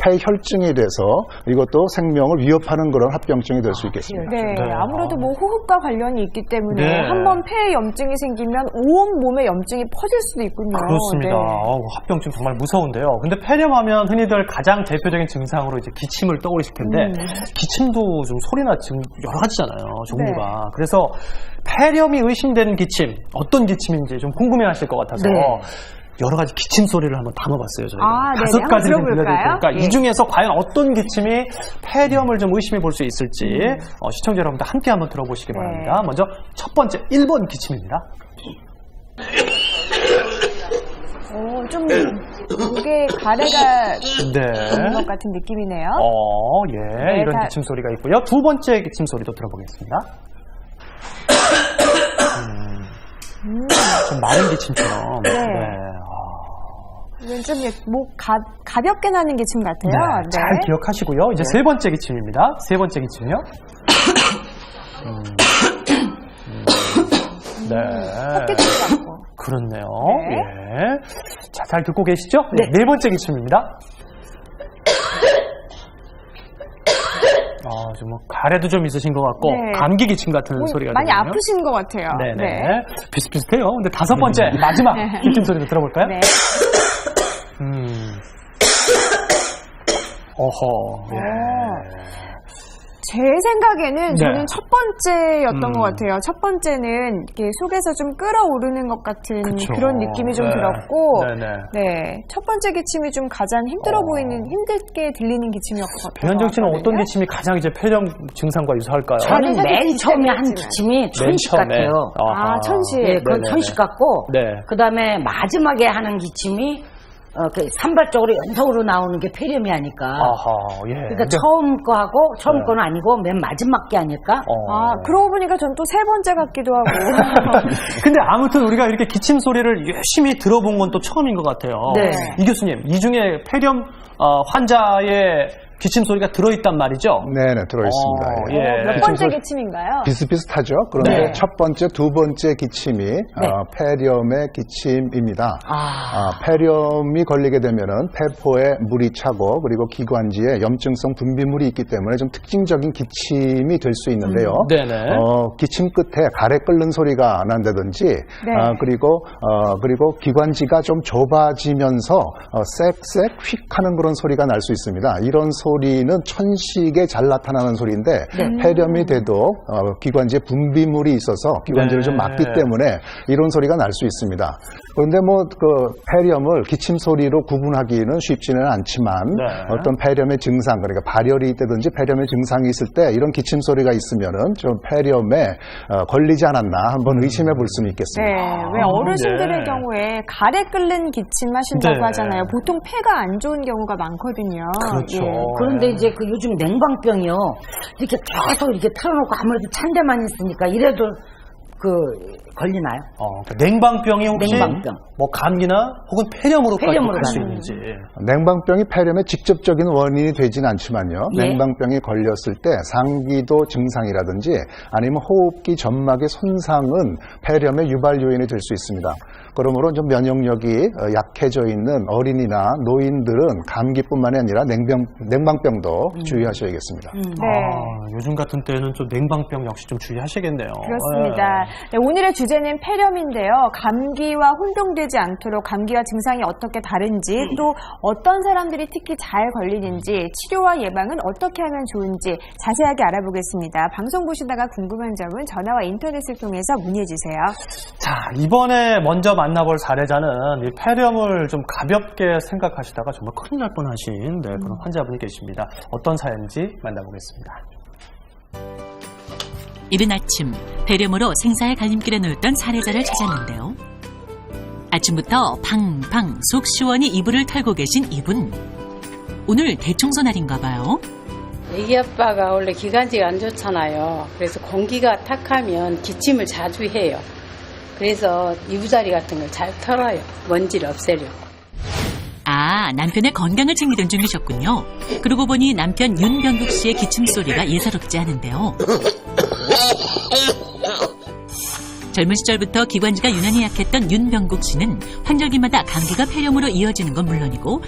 폐혈증이 돼서 이것도 생명을 위협하는 그런 합병증이 될 수 있겠습니다. 네, 아무래도 뭐 호흡과 관련이 있기 때문에 네. 한번 폐에 염증이 생기면 온 몸에 염증이 퍼질 수도 있군요. 그렇습니다. 네. 합병증 정말 무서운데요. 근데 폐렴하면 흔히들 가장 대표적인 증상으로 이제 기침을 떠올리실 텐데 기침도 좀 소리나 여러 가지잖아요. 종류가. 네. 그래서 폐렴이 의심되는 기침, 어떤 기침인지 좀 궁금해하실 것 같아서 네. 여러 가지 기침 소리를 한번 담아봤어요. 저희가 아, 네네. 5가지 한번 좀 들려드릴 들어볼까요? 테니까 예. 이 중에서 과연 어떤 기침이 폐렴을 좀 의심해 볼 수 있을지 시청자 여러분들 함께 한번 들어보시기 네. 바랍니다. 먼저 첫 번째 1번 기침입니다. 좀 목에 가래가 네. 있는 것 같은 느낌이네요. 예. 네, 이런 기침 소리가 있고요. 두 번째 기침 소리도 들어보겠습니다. 좀 마른 기침처럼. 네. 이건 좀 목 가볍게 나는 기침 같아요. 네, 잘 기억하시고요. 이제 세 번째 기침입니다. 세 번째 기침이요. 네. 헛기침 같고. 그렇네요. 네. 예. 자, 잘 듣고 계시죠? 네 번째 기침입니다. 좀 가래도 좀 있으신 것 같고 네. 감기 기침 같은 소리가 많이 들리네요. 아프신 것 같아요. 네네. 비슷비슷해요. 근데 다섯 번째 마지막 기침 소리도 들어볼까요? 네. 어허. 예. 제 생각에는 네. 저는 첫 번째였던 것 같아요. 첫 번째는 이렇게 속에서 좀 끓어오르는 것 같은 그쵸. 그런 느낌이 좀 네. 들었고, 네네. 첫 번째 기침이 좀 가장 힘들어 보이는, 힘들게 들리는 기침이었던 것 같아요. 변현정 씨는 어떤 기침이 가장 이제 폐렴 증상과 유사할까요? 저는 사실 맨 처음에 한 비슷하긴 기침이 천식 처음에. 같아요. 아하. 천식. 네, 그건 네네네. 천식 같고, 네. 그 다음에 마지막에 하는 기침이 산발적으로 연속으로 나오는 게 폐렴이 아닐까. 아하, 예. 그러니까 처음 거하고 처음 네. 거는 아니고 맨 마지막 게 아닐까? 그러고 보니까 전 또 세 번째 같기도 하고. 근데 아무튼 우리가 이렇게 기침 소리를 열심히 들어본 건 또 처음인 것 같아요. 네. 이 교수님, 이 중에 폐렴 환자의 기침 소리가 들어있단 말이죠? 네네, 들어있습니다. 예. 몇 번째 기침인가요? 비슷비슷하죠. 그런데 네. 첫 번째, 두 번째 기침이 폐렴의 기침입니다. 폐렴이 걸리게 되면은 폐포에 물이 차고 그리고 기관지에 염증성 분비물이 있기 때문에 좀 특징적인 기침이 될 수 있는데요. 네네. 기침 끝에 가래 끓는 소리가 난다든지 그리고 기관지가 좀 좁아지면서 쌕쌕 휙 하는 그런 소리가 날 수 있습니다. 이런 소리는 천식에 잘 나타나는 소리인데 폐렴이 돼도 기관지에 분비물이 있어서 기관지를 좀 막기 때문에 이런 소리가 날 수 있습니다. 그런데 폐렴을 기침 소리로 구분하기는 쉽지는 않지만 어떤 폐렴의 증상, 그러니까 발열이 있다든지 폐렴의 증상이 있을 때 이런 기침 소리가 있으면은 좀 폐렴에 걸리지 않았나 한번 의심해 볼 수는 있겠습니다. 네, 왜 어르신들의 경우에 가래 끓는 기침 하신다고 하잖아요. 보통 폐가 안 좋은 경우가 많거든요. 그렇죠. 그런데 이제 그 요즘 냉방병이요. 이렇게 계속 이렇게 틀어놓고 아무래도 찬 데만 있으니까 이래도 걸리나요? 냉방병이 혹시 냉방병. 뭐 감기나 혹은 폐렴으로까지 갈 수 있는지. 냉방병이 폐렴의 직접적인 원인이 되지는 않지만요. 예. 냉방병이 걸렸을 때 상기도 증상이라든지 아니면 호흡기 점막의 손상은 폐렴의 유발 요인이 될 수 있습니다. 그러므로 좀 면역력이 약해져 있는 어린이나 노인들은 감기뿐만이 아니라 냉방병도 주의하셔야겠습니다. 요즘 같은 때는 좀 냉방병 역시 좀 주의하셔야겠네요. 그렇습니다. 네, 오늘의 주제는 폐렴인데요. 감기와 혼동되지 않도록 감기와 증상이 어떻게 다른지 또 어떤 사람들이 특히 잘 걸리는지 치료와 예방은 어떻게 하면 좋은지 자세하게 알아보겠습니다. 방송 보시다가 궁금한 점은 전화와 인터넷을 통해서 문의해 주세요. 자, 이번에 먼저 만나볼 사례자는 이 폐렴을 좀 가볍게 생각하시다가 정말 큰일 날 뻔하신 그런 환자분이 계십니다. 어떤 사연인지 만나보겠습니다. 이른 아침 폐렴으로 생사의 갈림길에 놓였던 사례자를 찾았는데요. 아침부터 팡팡 속 시원히 이불을 털고 계신 이분. 오늘 대청소 날인가 봐요. 애기 아빠가 원래 기관지가 안 좋잖아요. 그래서 공기가 탁하면 기침을 자주 해요. 그래서 이부자리 같은 걸 잘 털어요. 먼지를 없애려고. 남편의 건강을 챙기던 중이셨군요. 그러고 보니 남편 윤병국 씨의 기침 소리가 예사롭지 않은데요. 젊은 시절부터 기관지가 유난히 약했던 윤병국 씨는 환절기마다 감기가 폐렴으로 이어지는 건 물론이고